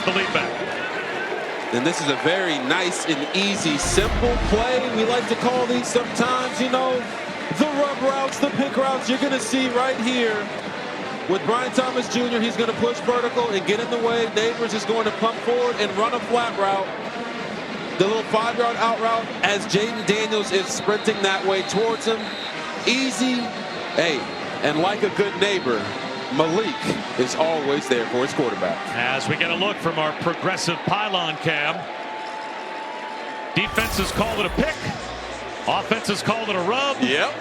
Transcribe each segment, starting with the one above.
the lead back. And this is a very nice and easy, simple play. We like to call these sometimes, you know, the rub routes, the pick routes. You're going to see right here with Brian Thomas Jr., he's going to push vertical and get in the way. Neighbors is going to pump forward and run a flat route. The little 5-yard out route as Jaden Daniels is sprinting that way towards him. Easy. Hey, and like a good neighbor, Malik is always there for his quarterback. As we get a look from our progressive pylon cam. Defenses call it a pick. Offenses called it a rub. Yep.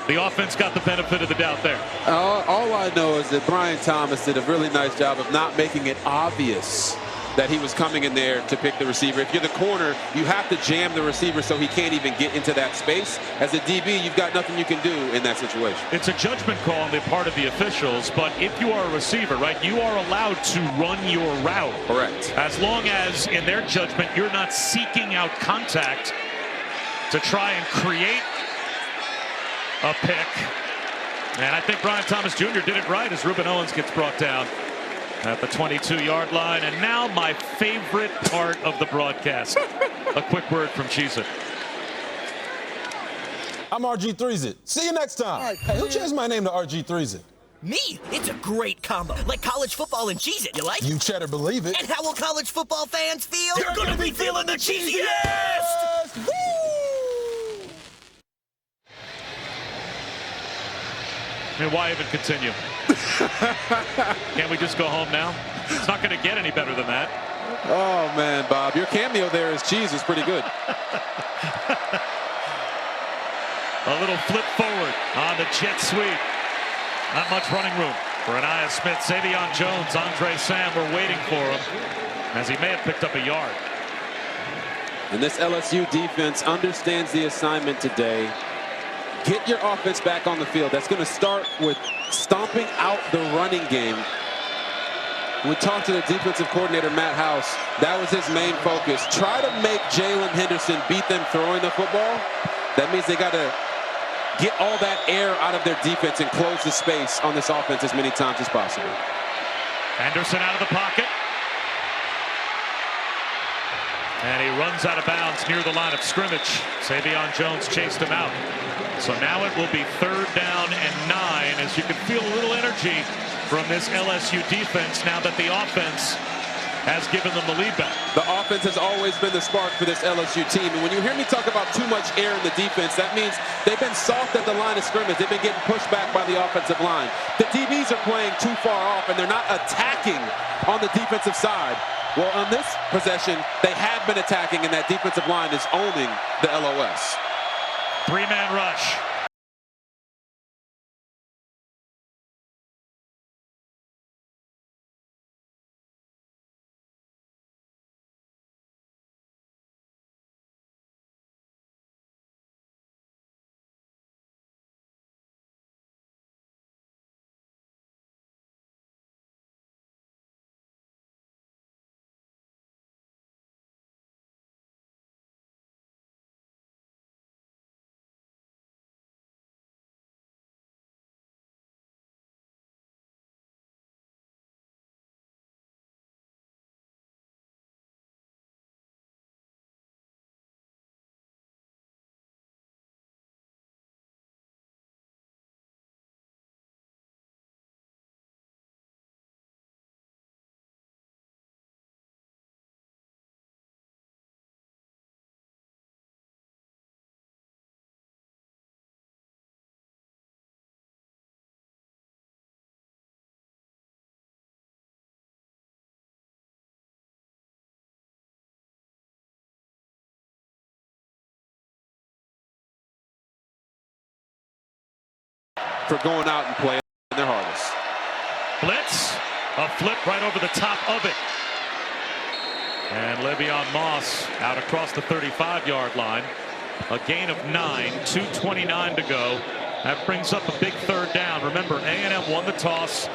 The offense got the benefit of the doubt there. All I know is that Brian Thomas did a really nice job of not making it obvious that he was coming in there to pick the receiver. If you're the corner, you have to jam the receiver so he can't even get into that space. As a DB, you've got nothing you can do in that situation. It's a judgment call on the part of the officials, but if you are a receiver, right, you are allowed to run your route. Correct. As long as, in their judgment, you're not seeking out contact to try and create a pick. And I think Brian Thomas Jr. did it right as Ruben Owens gets brought down at the 22-yard line. And now my favorite part of the broadcast. A quick word from Cheez-It. I'm RG3Z. See you next time. Hey, who changed my name to RG3Z? Me? It's a great combo. Like college football and Cheez-It, you like? You cheddar believe it. And how will college football fans feel? They're gonna be feeling the cheesiest! Woo! I mean, why even continue? Can't we just go home now? It's not going to get any better than that. Oh, man, Bob. Your cameo there as Cheese is pretty good. A little flip forward on the jet sweep. Not much running room for Anaya Smith. Savion Jones, Andre Sam were waiting for him as he may have picked up a yard. And this LSU defense understands the assignment today. Get your offense back on the field. That's going to start with stomping out the running game. We talked to the defensive coordinator, Matt House. That was his main focus. Try to make Jalen Henderson beat them throwing the football. That means they got to get all that air out of their defense and close the space on this offense as many times as possible. Henderson out of the pocket. And he runs out of bounds near the line of scrimmage. Savion Jones chased him out. So now it will be 3rd down and 9 as you can feel a little energy from this LSU defense now that the offense has given them the lead back. The offense has always been the spark for this LSU team. And when you hear me talk about too much air in the defense, that means they've been soft at the line of scrimmage. They've been getting pushed back by the offensive line. The DBs are playing too far off, and they're not attacking on the defensive side. Well, on this possession, they have been attacking, and that defensive line is owning the LOS. 3-man rush. For going out and playing their hardest. Blitz, a flip right over the top of it. And Le'Veon Moss out across the 35-yard line. A gain of 9, 2:29 to go. That brings up a big 3rd down. Remember, A&M won the toss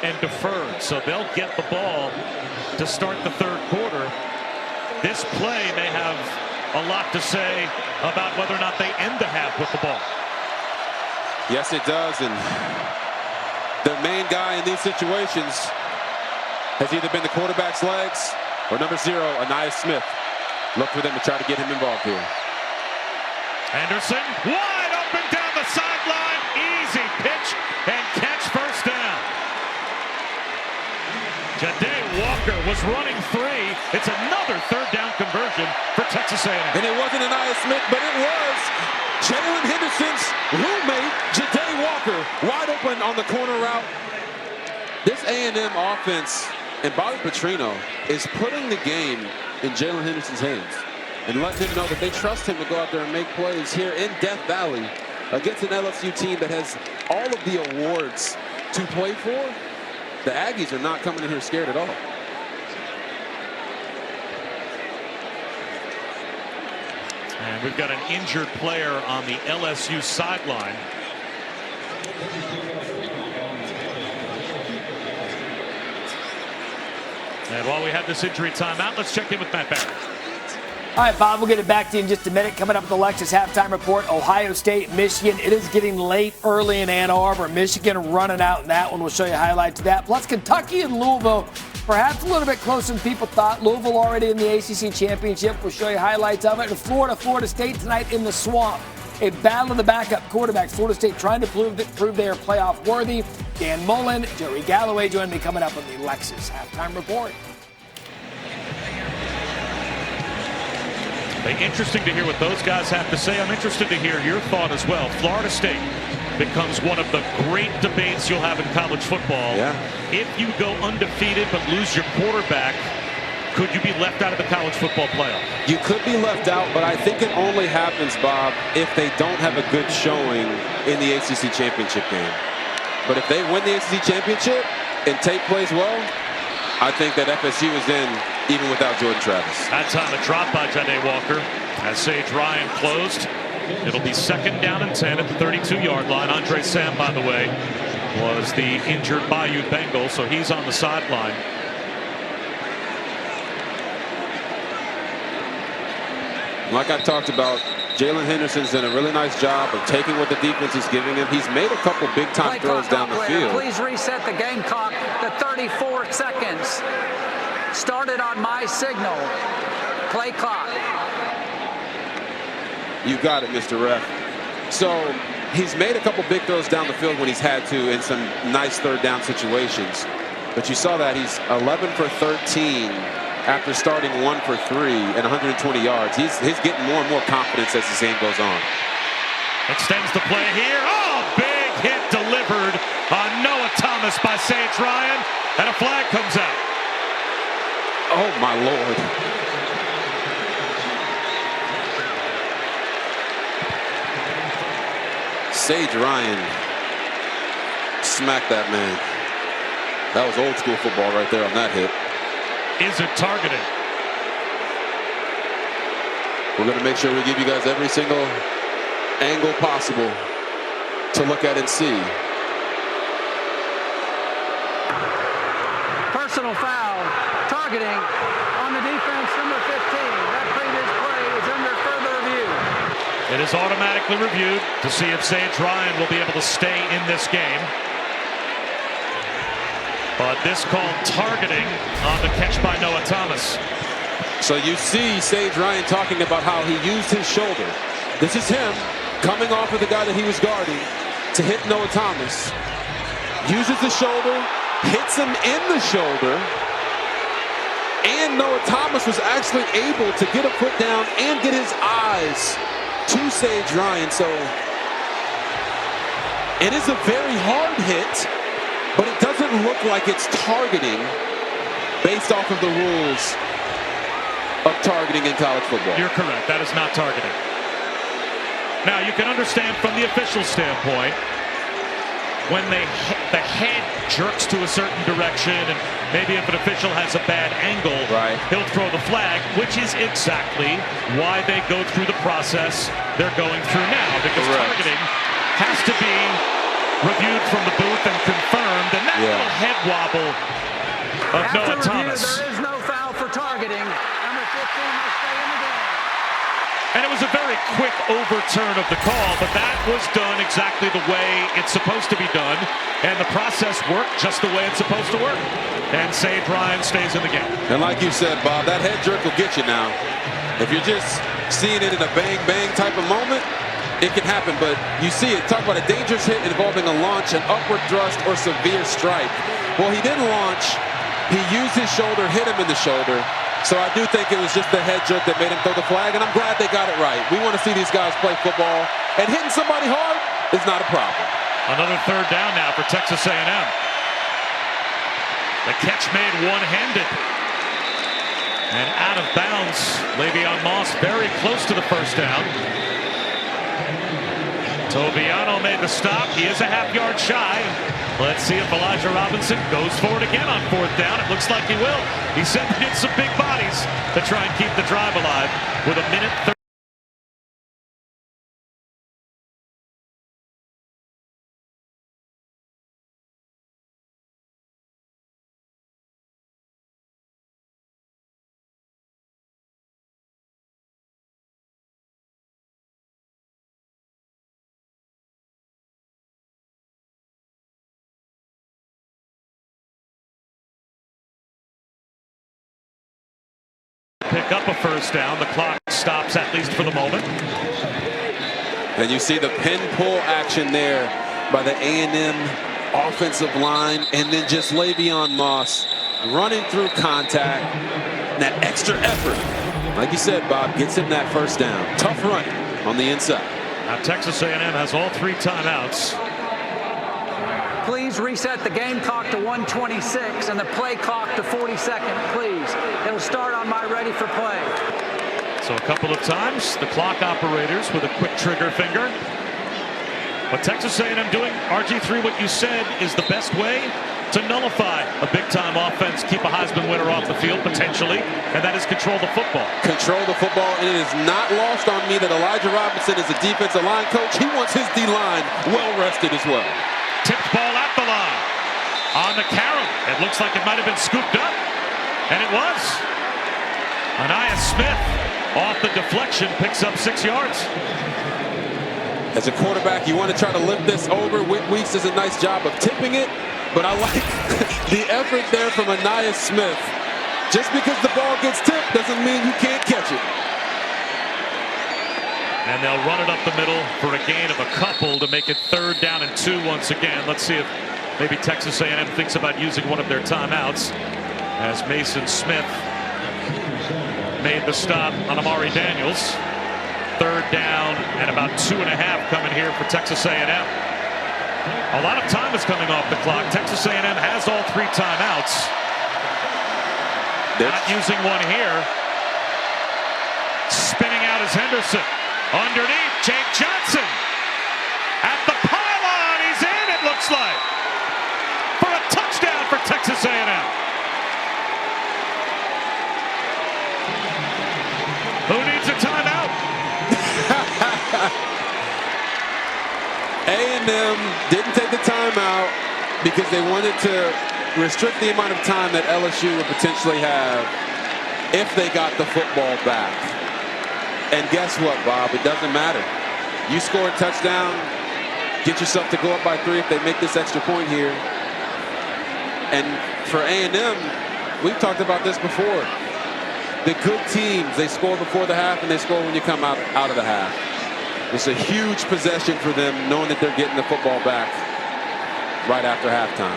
and deferred, so they'll get the ball to start the 3rd quarter. This play may have a lot to say about whether or not they end the half with the ball. Yes, it does. And the main guy in these situations has either been the quarterback's legs or number 0, Anais Smith. Look for them to try to get him involved here. Anderson, wide open down the sideline. Easy pitch and catch, first down. Ja'Day Walker was running 3. It's another third down conversion for Texas A&M. And it wasn't Anais Smith, but it was Jalen Henderson's roommate, Ja'Day Walker, wide open on the corner route. This A&M offense and Bobby Petrino is putting the game in Jalen Henderson's hands and letting him know that they trust him to go out there and make plays here in Death Valley against an LSU team that has all of the awards to play for. The Aggies are not coming in here scared at all. And we've got an injured player on the LSU sideline. And while we have this injury timeout, let's check in with Matt Barrett. All right, Bob, we'll get it back to you in just a minute. Coming up with the Lexus halftime report, Ohio State, Michigan. It is getting late early in Ann Arbor. Michigan running out in that one. We'll show you highlights of that. Plus, Kentucky and Louisville, perhaps a little bit closer than people thought. Louisville already in the ACC championship. We'll show you highlights of it. And Florida State tonight in the Swamp. A battle of the backup quarterbacks. Florida State trying to prove they are playoff worthy. Dan Mullen, Jerry Galloway joining me coming up on the Lexus halftime report. Interesting to hear what those guys have to say. I'm interested to hear your thought as well. Florida State becomes one of the great debates you'll have in college football. Yeah. If you go undefeated but lose your quarterback, could you be left out of the college football playoff? You could be left out, but I think it only happens, Bob, if they don't have a good showing in the ACC championship game. But if they win the ACC championship and Tate plays well, I think that FSU is in even without Jordan Travis. That time a drop by Ja'Day Walker as Sage Ryan closed. It'll be 2nd down and 10 at the 32-yard line. Andre Sam, by the way, was the injured Bayou Bengal, so he's on the sideline. Like I talked about, Jalen Henderson's done a really nice job of taking what the defense is giving him. He's made a couple big-time throws down the field. Please reset the game clock to 34 seconds. Started on my signal. Play clock. You got it, Mr. Ref. So he's made a couple big throws down the field when he's had to in some nice third down situations. But you saw that he's 11 for 13 after starting 1 for 3 and 120 yards. He's getting more and more confidence as the game goes on. Extends the play here. Oh, big hit delivered on Noah Thomas by Sage Ryan, and a flag comes out. Oh, my Lord. Sage Ryan smacked that man. That was old school football right there on that hit. Is it targeted? We're going to make sure we give you guys every single angle possible to look at and see. Personal foul. Targeting on the defense, number 15. That previous play is under further review. It is automatically reviewed to see if Sage Ryan will be able to stay in this game. But this called targeting on the catch by Noah Thomas. So you see Sage Ryan talking about how he used his shoulder. This is him coming off of the guy that he was guarding to hit Noah Thomas. Uses the shoulder, hits him in the shoulder. And Noah Thomas was actually able to get a foot down and get his eyes to Sage Ryan. So it is a very hard hit, but it doesn't look like it's targeting based off of the rules of targeting in college football. You're correct. That is not targeting. Now, you can understand from the official standpoint, when the head jerks to a certain direction, and maybe if an official has a bad angle, right, he'll throw the flag, which is exactly why they go through the process they're going through now, because targeting has to be reviewed from the booth and confirmed, and that little head wobble of Noah Thomas. There is no foul for targeting. Number 15 will stay in the game. And it was a very quick overturn of the call, but that was done exactly the way it's supposed to be done. And the process worked just the way it's supposed to work. And Sage Ryan stays in the game. And like you said, Bob, that head jerk will get you now. If you're just seeing it in a bang-bang type of moment, it can happen. But you see it. Talk about a dangerous hit involving a launch, an upward thrust, or severe strike. Well, he didn't launch. He used his shoulder, hit him in the shoulder. So I do think it was just the head jerk that made him throw the flag, and I'm glad they got it right. We want to see these guys play football, and hitting somebody hard is not a problem. Another third down now for Texas A&M. The catch made one-handed. And out of bounds, Le'Veon Moss very close to the first down. Toviano made the stop. He is a half-yard shy. Let's see if Elijah Robinson goes for it again on fourth down. It looks like he will. He said they did some big bodies to try and keep the drive alive with a minute 30. Pick up a first down. The clock stops, at least for the moment. And you see the pin pull action there by the A&M offensive line, and then just Le'Veon Moss running through contact. And that extra effort, like you said, Bob, gets him that first down. Tough running on the inside. Now Texas A&M has all 3 timeouts. Please reset the game clock to 1:26 and the play clock to 42nd, please. It'll start on my ready for play. So a couple of times, the clock operators with a quick trigger finger. But Texas A&M doing, RG3, what you said is the best way to nullify a big-time offense, keep a Heisman winner off the field, potentially, and that is control the football. Control the football, and it is not lost on me that Elijah Robinson is a defensive line coach. He wants his D-line well-rested as well. Tipped ball at the line. On the carry. It looks like it might have been scooped up. And it was. Anaya Smith off the deflection picks up 6 yards. As a quarterback, you want to try to lift this over. Whit Weeks does a nice job of tipping it. But I like the effort there from Anaya Smith. Just because the ball gets tipped doesn't mean you can't catch it. And they'll run it up the middle for a gain of a couple to make it 3rd down and 2 once again. Let's see if maybe Texas A&M thinks about using one of their timeouts, as Mason Smith made the stop on Amari Daniels. 3rd down and about 2.5 coming here for Texas A&M. A lot of time is coming off the clock. Texas A&M has all 3 timeouts. Not using one here. Spinning out is Henderson. Underneath, Jake Johnson at the pylon. He's in, it looks like, for a touchdown for Texas A&M. Who needs a timeout? A&M didn't take the timeout because they wanted to restrict the amount of time that LSU would potentially have if they got the football back. And guess what, Bob? It doesn't matter. You score a touchdown, get yourself to go up by 3 if they make this extra point here. And for A&M, we've talked about this before. The good teams, they score before the half and they score when you come out of the half. It's a huge possession for them, knowing that they're getting the football back right after halftime.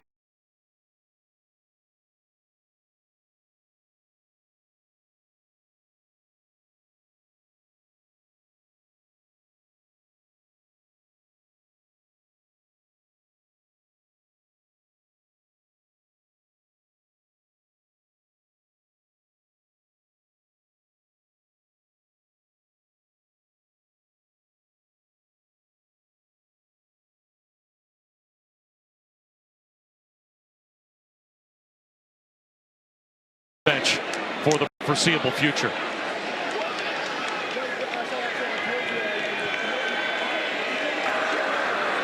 Bench for the foreseeable future.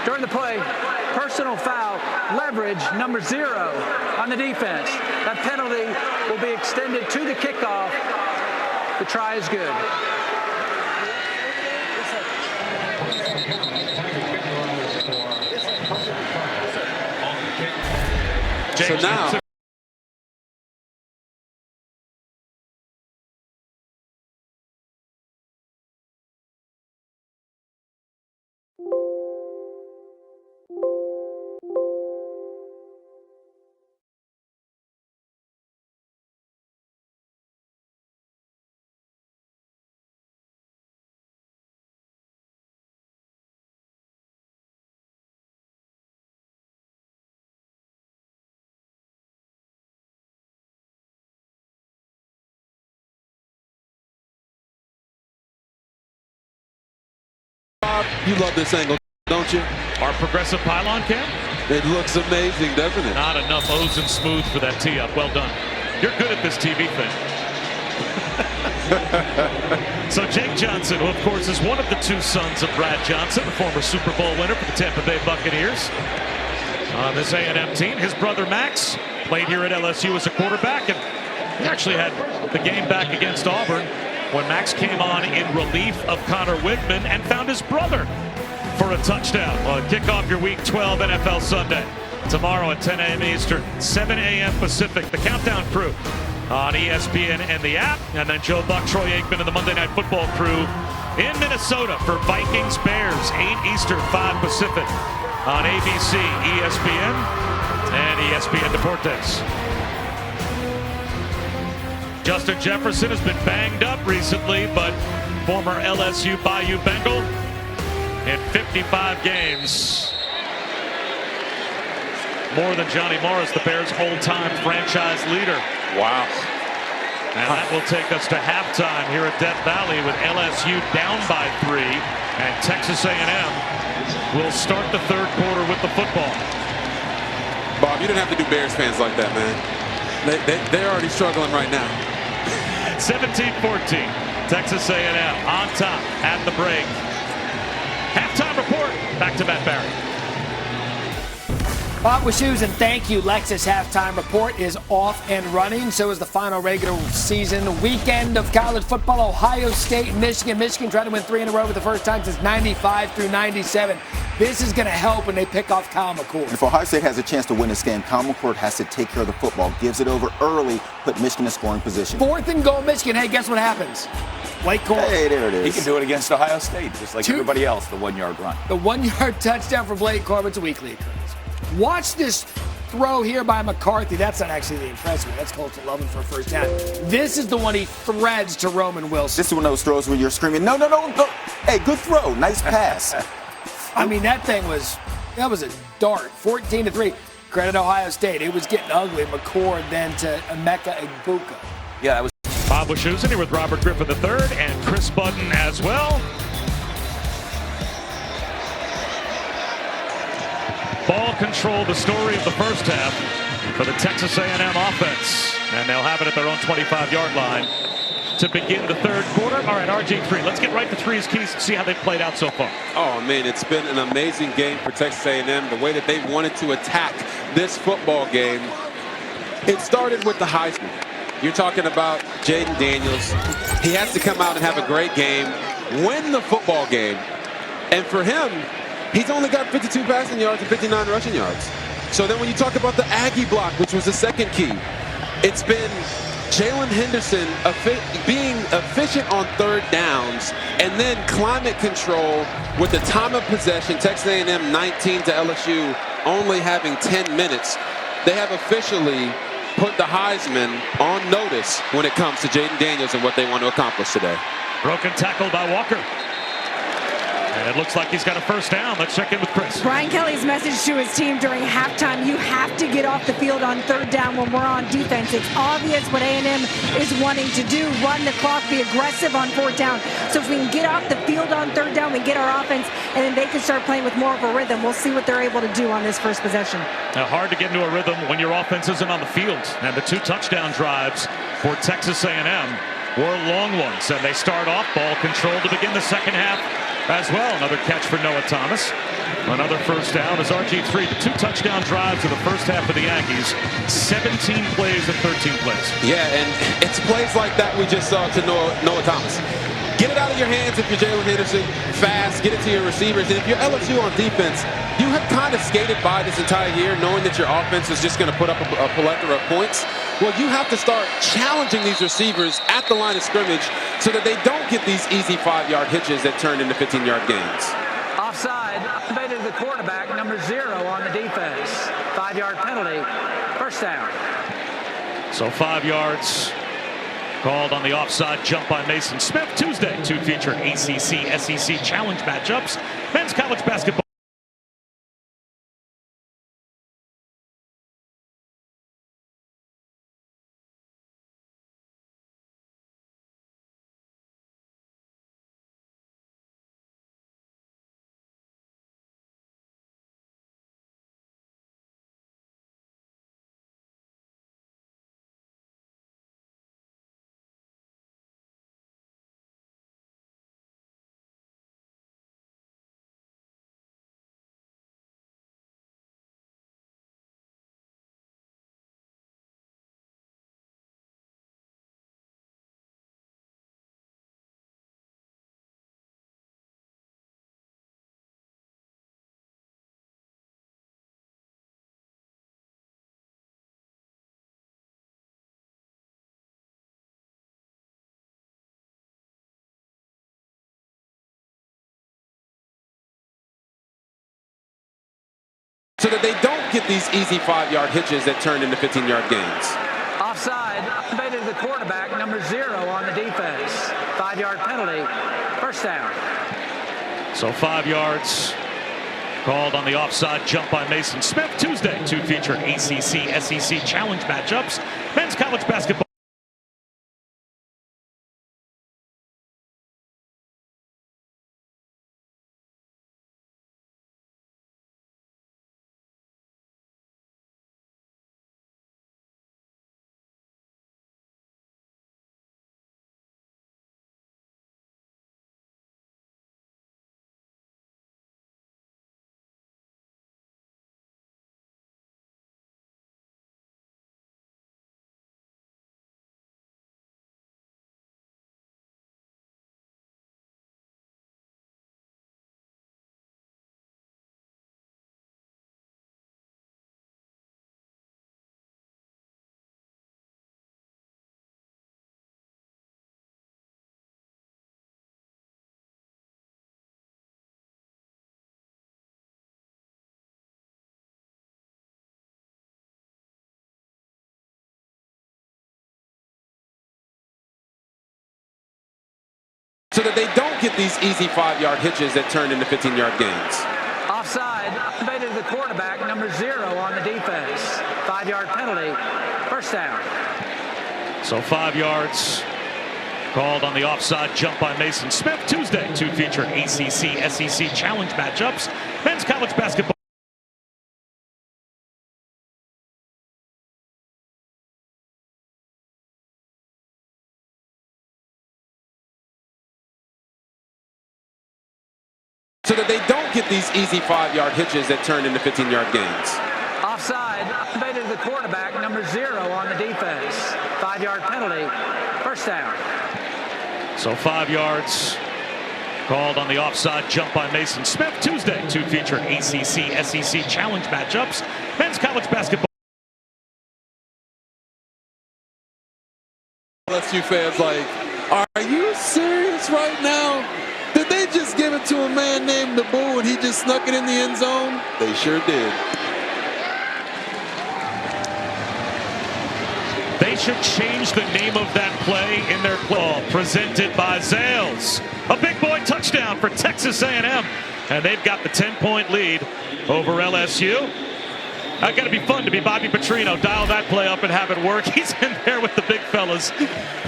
During the play, personal foul, leverage number 0 on the defense. That penalty will be extended to the kickoff. The try is good. So now. You love this angle, don't you? Our progressive pylon cam? It looks amazing, doesn't it? Not enough O's and smooth for that tee up. Well done. You're good at this TV thing. So Jake Johnson, who of course is one of the two sons of Brad Johnson, the former Super Bowl winner for the Tampa Bay Buccaneers. On this A&M team, his brother Max played here at LSU as a quarterback, and he actually had the game back against Auburn when Max came on in relief of Connor Wigman and found his brother for a touchdown. Well, kick off your Week 12 NFL Sunday. Tomorrow at 10 a.m. Eastern, 7 a.m. Pacific. The Countdown Crew on ESPN and the app. And then Joe Buck, Troy Aikman, and the Monday Night Football crew in Minnesota for Vikings Bears, 8 Eastern, 5 Pacific on ABC, ESPN, and ESPN Deportes. Justin Jefferson has been banged up recently, but former LSU Bayou Bengal in 55 games. More than Johnny Morris, the Bears' all-time franchise leader. Wow. And that will take us to halftime here at Death Valley with LSU down by 3, and Texas A&M will start the third quarter with the football. Bob, you didn't have to do Bears fans like that, man. They're already struggling right now. 17-14, Texas A&M on top at the break. Halftime report, back to Matt Barry. Bob with shoes, and thank you. Lexus halftime report is off and running. So is the final regular season weekend of college football. Ohio State, Michigan. Michigan trying to win 3 in a row for the first time since 95 through 97. This is going to help when they pick off Kyle McCord. If Ohio State has a chance to win this game, Kyle McCord has to take care of the football, gives it over early, put Michigan in scoring position. 4th and goal, Michigan. Hey, guess what happens? Blake Corum. Hey, there it is. He can do it against Ohio State, just like everybody else, the 1-yard run. The 1-yard touchdown for Blake Corum. It's a weekly occurrence. Watch this throw here by McCarthy. That's not actually the impressive. That's close to 11 for a first down. This is the one he threads to Roman Wilson. This is one of those throws where you're screaming, no. Hey, good throw. Nice pass. I mean, that was a dart. 14-3. Credit Ohio State. It was getting ugly. McCord then to Emeka Egbuka. Yeah, that was. Bob Wischusen here with Robert Griffin III and Chris Budden as well. Ball control, the story of the first half for the Texas A&M offense. And they'll have it at their own 25-yard line to begin the third quarter. All right, RG3, let's get right to threes keys and see how they've played out so far. Oh, man, it's been an amazing game for Texas A&M. The way that they wanted to attack this football game. It started with the Heisman. You're talking about Jaden Daniels. He has to come out and have a great game, win the football game. And for him, he's only got 52 passing yards and 59 rushing yards. So then when you talk about the Aggie block, which was the second key, it's been Jalen Henderson being efficient on third downs and then climate control with the time of possession. Texas A&M 19 to LSU only having 10 minutes. They have officially put the Heisman on notice when it comes to Jaden Daniels and what they want to accomplish today. Broken tackle by Walker. And it looks like he's got a first down. Let's check in with Chris. Brian Kelly's message to his team during halftime: you have to get off the field on third down when we're on defense. It's obvious what A&M is wanting to do: run the clock, be aggressive on fourth down. So if we can get off the field on third down, we get our offense, and then they can start playing with more of a rhythm. We'll see what they're able to do on this first possession. Now, hard to get into a rhythm when your offense isn't on the field. And the 2 touchdown drives for Texas A&M were long ones. And they start off ball control to begin the second half as well. Another catch for Noah Thomas. Another first down as RG3. The 2 touchdown drives of the first half of the Yankees. 17 plays and 13 plays. Yeah, and it's plays like that we just saw to Noah Thomas. Get it out of your hands if you're Jalen Henderson. Fast, get it to your receivers. And if you're LSU on defense, you have kind of skated by this entire year knowing that your offense is just going to put up a plethora of points. Well, you have to start challenging these receivers at the line of scrimmage so that they don't get these easy 5-yard hitches that turn into 15-yard gains. Offside, invaded the quarterback, number 0 on the defense. 5-yard penalty, first down. So 5 yards called on the offside jump by Mason Smith. Tuesday, 2 feature ACC SEC challenge matchups. Men's college basketball. So that they don't get these easy 5-yard hitches that turn into 15-yard gains. Offside, invaded the quarterback, number 0 on the defense. 5-yard penalty, first down. So 5 yards called on the offside jump by Mason Smith. Tuesday, 2 feature ACC SEC challenge matchups. Men's college basketball. So that they don't get these easy 5-yard hitches that turn into 15-yard gains. Offside, invaded the quarterback, number 0 on the defense. 5-yard penalty, first down. So 5 yards called on the offside jump by Mason Smith. Tuesday, 2 feature ACC SEC challenge matchups. Men's college basketball. So that they don't get these easy 5-yard hitches that turn into 15-yard gains. Offside, invaded the quarterback, number 0 on the defense. 5-yard penalty, first down. So 5 yards called on the offside jump by Mason Smith. Tuesday, 2 feature ACC SEC challenge matchups. Men's college basketball. LSU fans like, are you serious right now? Did they just give it to a man named Naboo and he just snuck it in the end zone? They sure did. They should change the name of that play in their play. Presented by Zales. A big boy touchdown for Texas A&M. And they've got the 10-point lead over LSU. Got to be fun to be Bobby Petrino. Dial that play up and have it work. He's in there with the big fellas.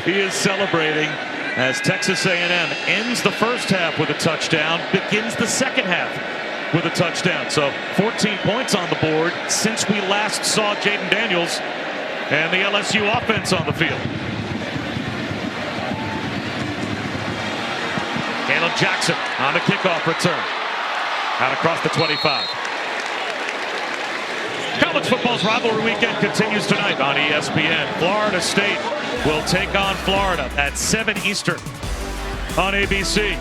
He is celebrating as Texas A&M ends the first half with a touchdown, begins the second half with a touchdown. So 14 points on the board since we last saw Jaden Daniels and the LSU offense on the field. Caleb Jackson on the kickoff return. Out across the 25. College football's rivalry weekend continues tonight on ESPN. Florida State will take on Florida at 7 Eastern on ABC.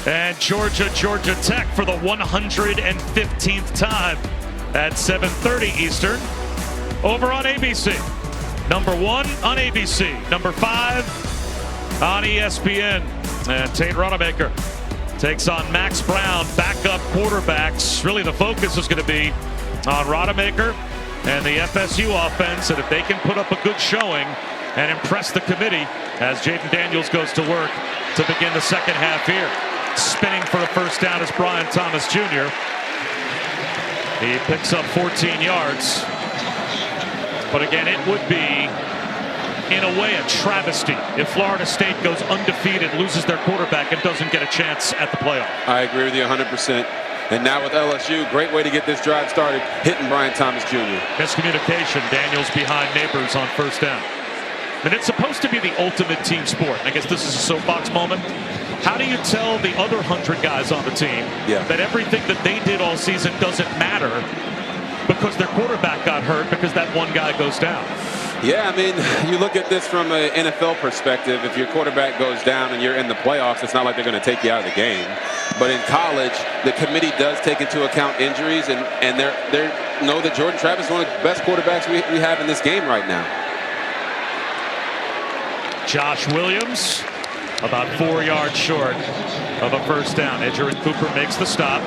And Georgia Tech for the 115th time at 7:30 Eastern over on ABC. Number 1 on ABC. Number 5 on ESPN. And Tate Rodemaker takes on Max Brown, backup quarterbacks. Really the focus is going to be on Rodemaker and the FSU offense. And if they can put up a good showing and impress the committee as Jaden Daniels goes to work to begin the second half here. Spinning for a first down is Brian Thomas Jr. He picks up 14 yards. But again, it would be, in a way, a travesty if Florida State goes undefeated, loses their quarterback, and doesn't get a chance at the playoff. I agree with you 100%. And now with LSU, great way to get this drive started, hitting Brian Thomas Jr. Miscommunication. Daniels behind Neighbors on first down. And it's supposed to be the ultimate team sport. I guess this is a soapbox moment. How do you tell the other 100 guys on the team that everything that they did all season doesn't matter because their quarterback got hurt because that one guy goes down? Yeah, I mean, you look at this from an NFL perspective. If your quarterback goes down and you're in the playoffs, it's not like they're going to take you out of the game. But in college, the committee does take into account injuries, and they know that Jordan Travis is one of the best quarterbacks we have in this game right now. Josh Williams about 4 yards short of a first down. Edgerrin Cooper makes the stop,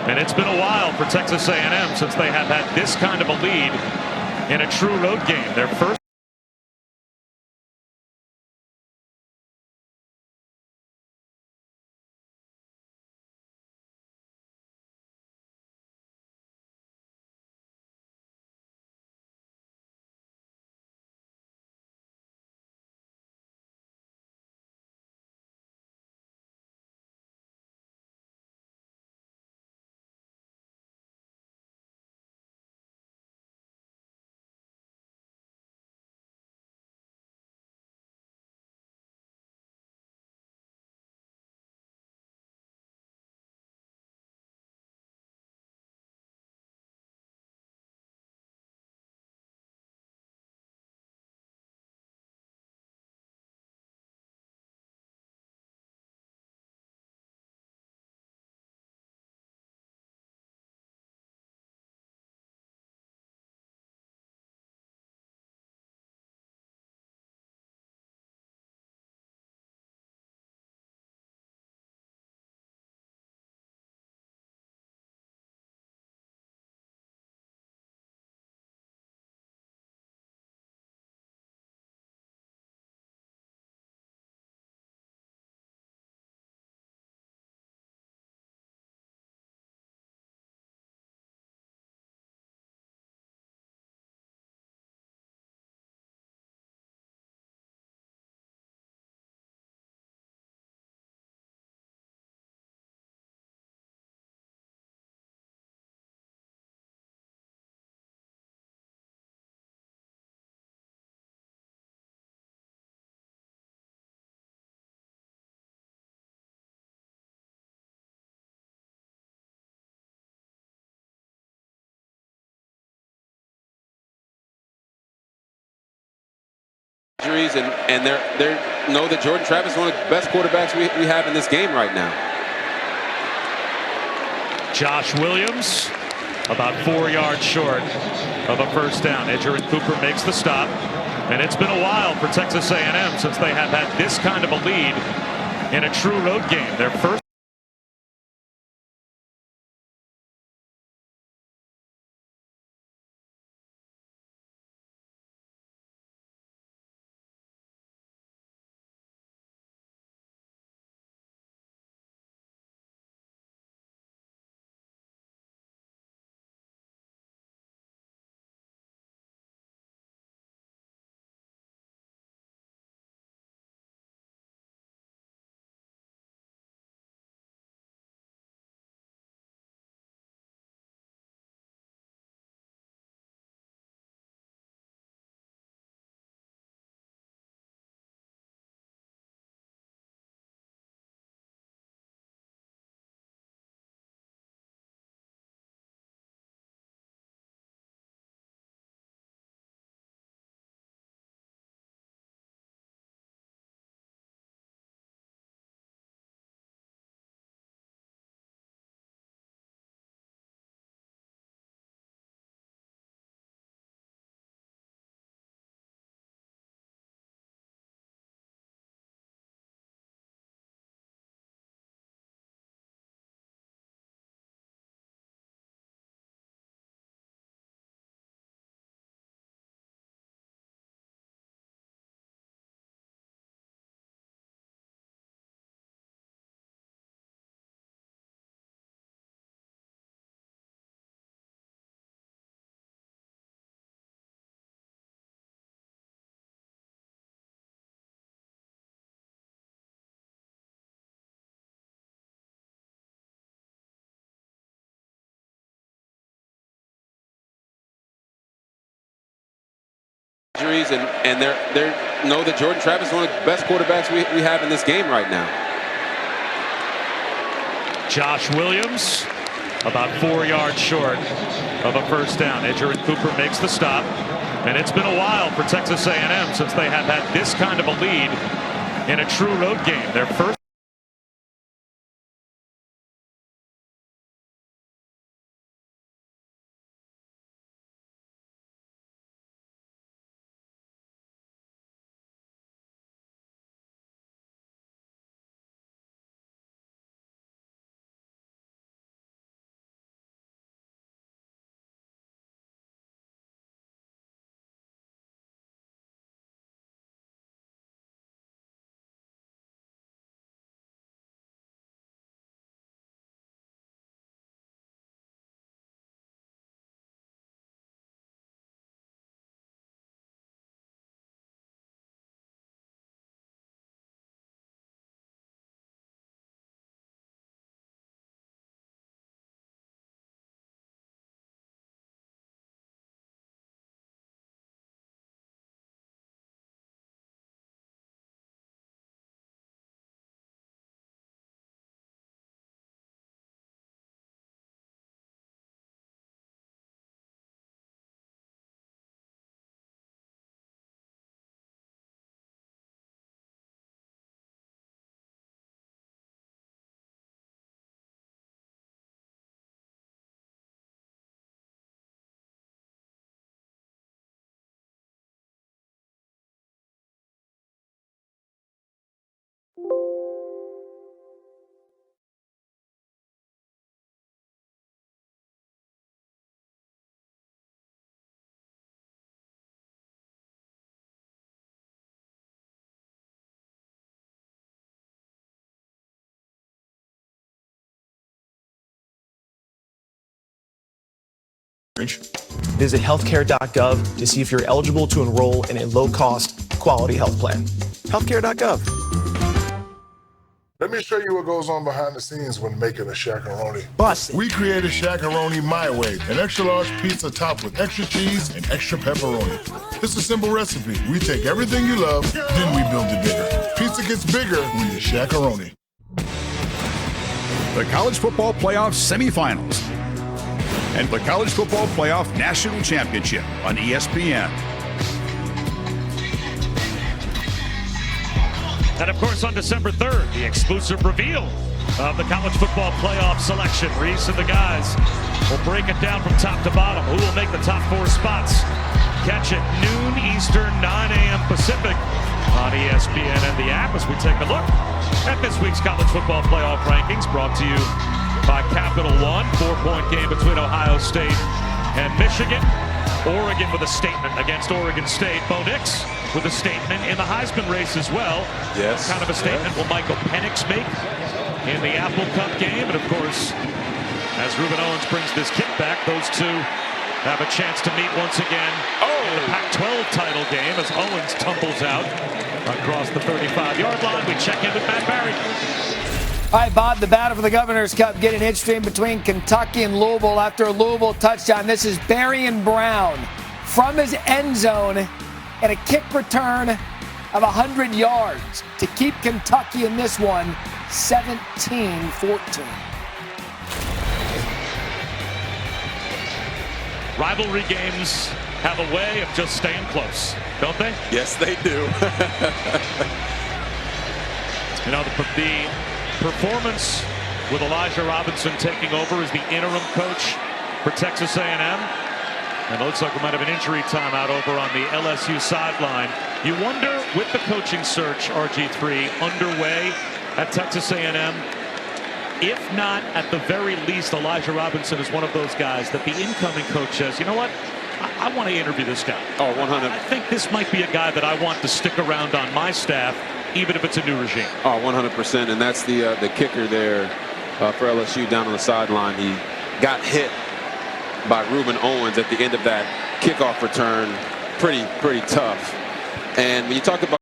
and it's been a while for Texas A&M since they have had this kind of a lead in a true road game. Their first injuries, and they know that Jordan Travis is one of the best quarterbacks we have in this game right now. Josh Williams about 4 yards short of a first down. Edgerrin Cooper makes the stop, and it's been a while for Texas A&M since they have had this kind of a lead in a true road game. Their first Injuries, and they know that Jordan Travis is one of the best quarterbacks we have in this game right now. Josh Williams about 4 yards short of a first down. Edgerrin Cooper makes the stop, and it's been a while for Texas A&M since they have had this kind of a lead in a true road game. Their first. Visit healthcare.gov to see if you're eligible to enroll in a low-cost, quality health plan. Healthcare.gov. Let me show you what goes on behind the scenes when making a Shaq-a-Roni. Busted. We created Shaq-a-Roni my way, an extra large pizza topped with extra cheese and extra pepperoni. It's a simple recipe. We take everything you love, then we build it bigger. Pizza gets bigger when you Shaq-a-Roni. The College Football Playoff Semifinals and the College Football Playoff National Championship on ESPN. And of course on December 3rd, the exclusive reveal of the College Football Playoff selection. Reese and the guys will break it down from top to bottom. Who will make the top 4 spots? Catch it noon Eastern, 9 a.m. Pacific on ESPN and the app as we take a look at this week's College Football Playoff rankings, brought to you by Capital One. 4-point game between Ohio State and Michigan. Oregon with a statement against Oregon State. Bo Nix with a statement in the Heisman race as well. Yes. What kind of a statement will Michael Penix make in the Apple Cup game? And of course, as Ruben Owens brings this kick back, those two have a chance to meet once again in the Pac-12 title game as Owens tumbles out across the 35-yard line. We check in with Matt Barry. All right, Bob, the battle for the Governor's Cup getting interesting between Kentucky and Louisville after a Louisville touchdown. This is Berrien Brown from his end zone and a kick return of 100 yards to keep Kentucky in this one 17-14. Rivalry games have a way of just staying close, don't they? Yes, they do. You know, the performance with Elijah Robinson taking over as the interim coach for Texas A&M. And it looks like we might have an injury timeout over on the LSU sideline. You wonder, with the coaching search, RG3, underway at Texas A&M, if not, at the very least, Elijah Robinson is one of those guys that the incoming coach says, you know what, I want to interview this guy. Oh, 100. I think this might be a guy that I want to stick around on my staff, even if it's a new regime. Oh, 100%. And that's the kicker there for LSU down on the sideline. He got hit by Ruben Owens at the end of that kickoff return. Pretty tough. And when you talk about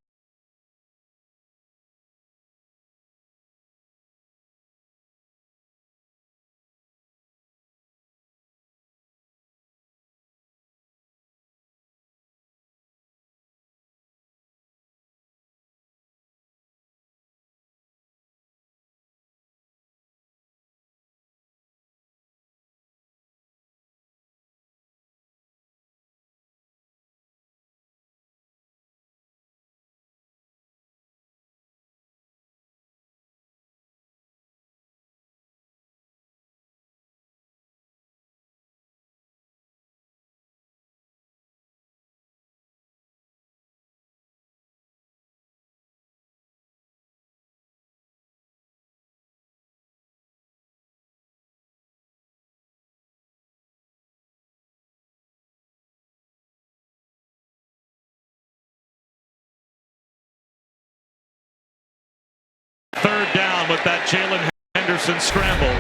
with that Jalen Henderson scramble.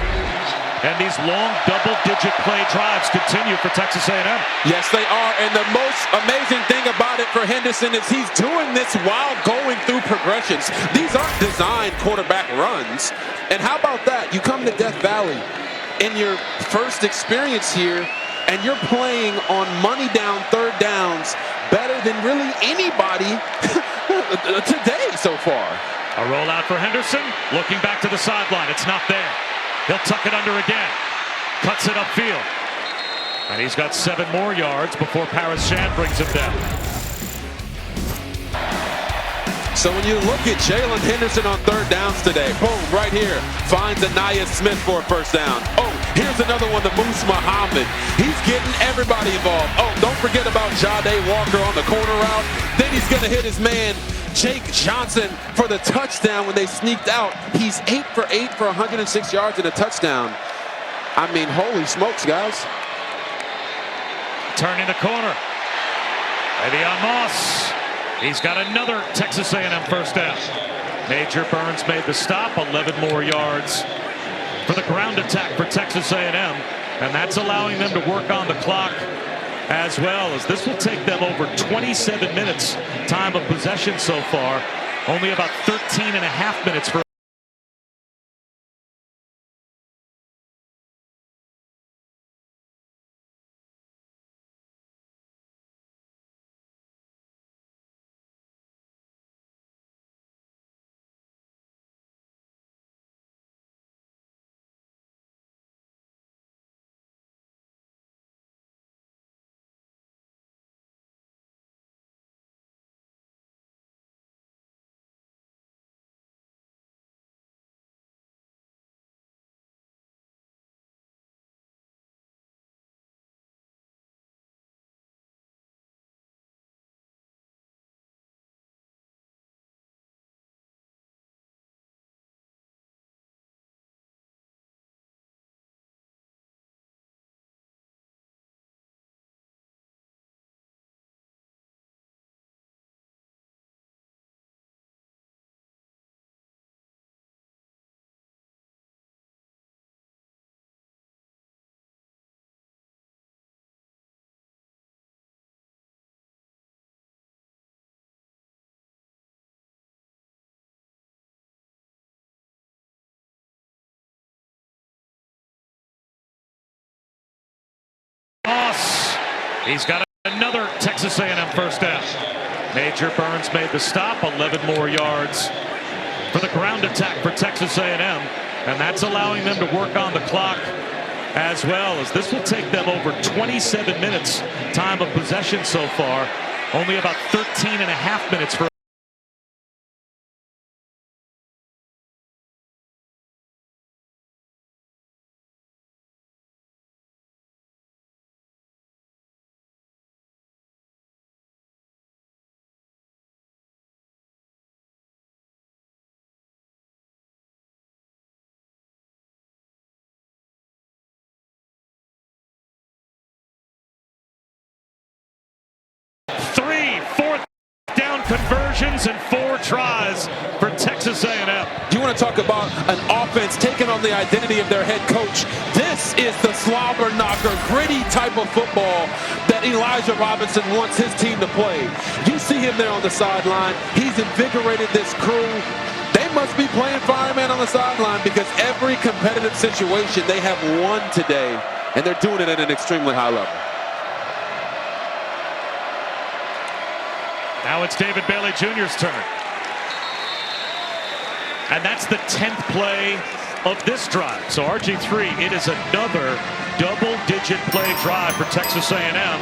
And these long double-digit play drives continue for Texas A&M. Yes, they are. And the most amazing thing about it for Henderson is he's doing this while going through progressions. These aren't designed quarterback runs. And how about that? You come to Death Valley in your first experience here, and you're playing on money down third downs better than really anybody today so far. A rollout for Henderson. Looking back to the sideline. It's not there. He'll tuck it under again. Cuts it upfield. And he's got 7 more yards before Paris Shand brings him down. So when you look at Jalen Henderson on third downs today, boom, right here, finds Anaya Smith for a first down. Oh, here's another one, the Moose Muhammad. He's getting everybody involved. Oh, don't forget about Jade Walker on the corner route. Then he's going to hit his man, Jake Johnson, for the touchdown when they sneaked out. He's 8 for 8 for 106 yards and a touchdown. I mean, holy smokes, guys. Turning the corner. Le'Veon Moss. He's got another Texas A&M first down. Major Burns made the stop. 11 more yards for the ground attack for Texas A&M. And that's allowing them to work on the clock as well, as this will take them over 27 minutes time of possession so far. Only about 13 and a half minutes for Moss. He's got another Texas A&M first down. Major Burns made the stop. 11 more yards for the ground attack for Texas A&M. And that's allowing them to work on the clock as well, as this will take them over 27 minutes time of possession so far. Only about 13 and a half minutes for fourth down conversions and 4 tries for Texas A&M. You want to talk about an offense taking on the identity of their head coach. This is the slobber knocker, gritty type of football that Elijah Robinson wants his team to play. You see him there on the sideline. He's invigorated this crew. They must be playing fireman on the sideline, because every competitive situation they have won today, and they're doing it at an extremely high level. Now it's David Bailey Jr.'s turn. And that's the 10th play of this drive. So RG3, it is another double-digit play drive for Texas A&M.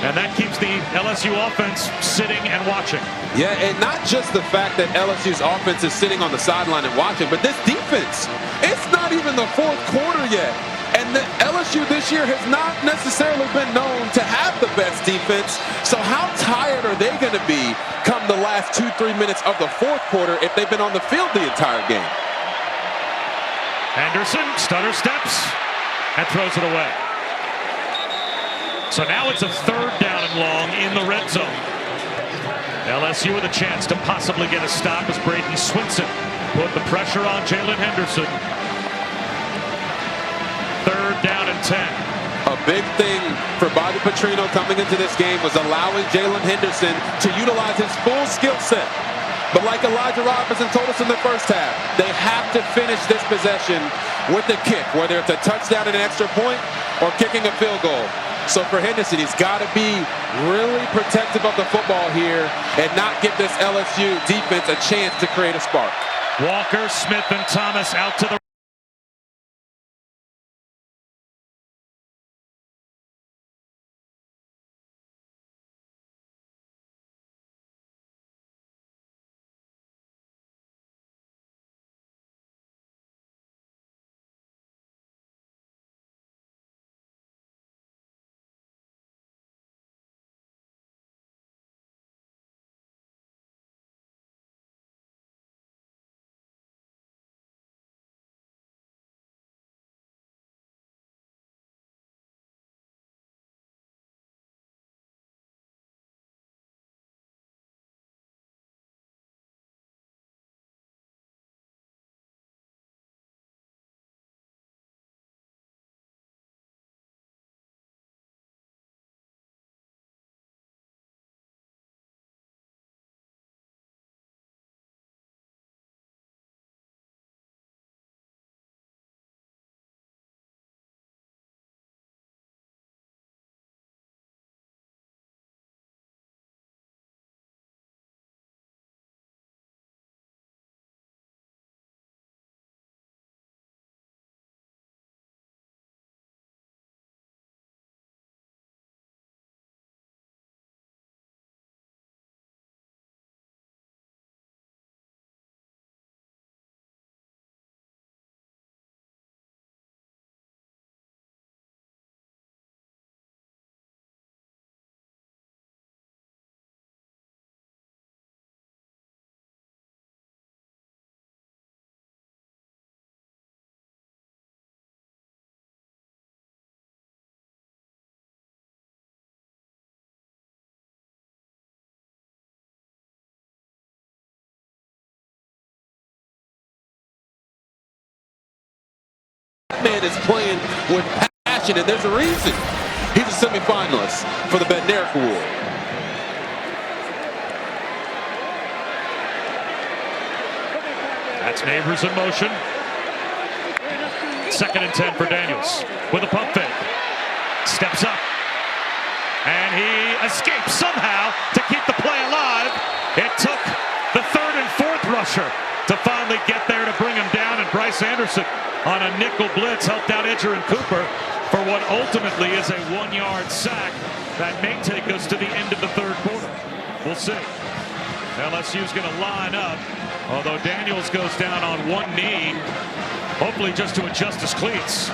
And that keeps the LSU offense sitting and watching. Yeah, and not just the fact that LSU's offense is sitting on the sideline and watching, but this defense, it's not even the fourth quarter yet. And the LSU this year has not necessarily been known to have the best defense. So how tired are they going to be come the last 2-3 minutes of the fourth quarter if they've been on the field the entire game? Henderson stutter steps and throws it away. So now it's a 3rd down and long in the red zone. LSU with a chance to possibly get a stop as Braden Swinson puts put the pressure on Jalen Henderson. 3rd down and 10. A big thing for Bobby Petrino coming into this game was allowing Jalen Henderson to utilize his full skill set. But like Elijah Robinson told us in the first half, they have to finish this possession with a kick, whether it's a touchdown and an extra point or kicking a field goal. So for Henderson, he's got to be really protective of the football here and not give this LSU defense a chance to create a spark. Walker, Smith, and Thomas out to the Man is playing with passion, and there's a reason. He's a semifinalist for the Bednarik Award. That's Neighbors in motion. 2nd and 10 for Daniels with a pump fake. Steps up. And he escapes somehow to keep the play alive. It took the 3rd and 4th rusher to finally get there to bring him down, and Bryce Anderson on a nickel blitz helped out Edger and Cooper for what ultimately is a 1-yard sack that may take us to the end of the 3rd quarter. We'll see. LSU's going to line up, although Daniels goes down on one knee, hopefully just to adjust his cleats.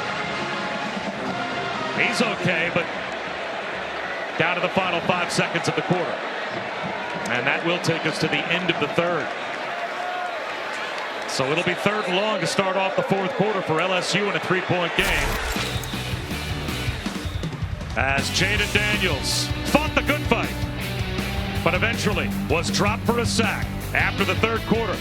He's okay, but down to the final 5 seconds of the quarter. And that will take us to the end of the 3rd. So it'll be 3rd and long to start off the 4th quarter for LSU in a 3-point game. As Jaden Daniels fought the good fight, but eventually was dropped for a sack after the 3rd quarter.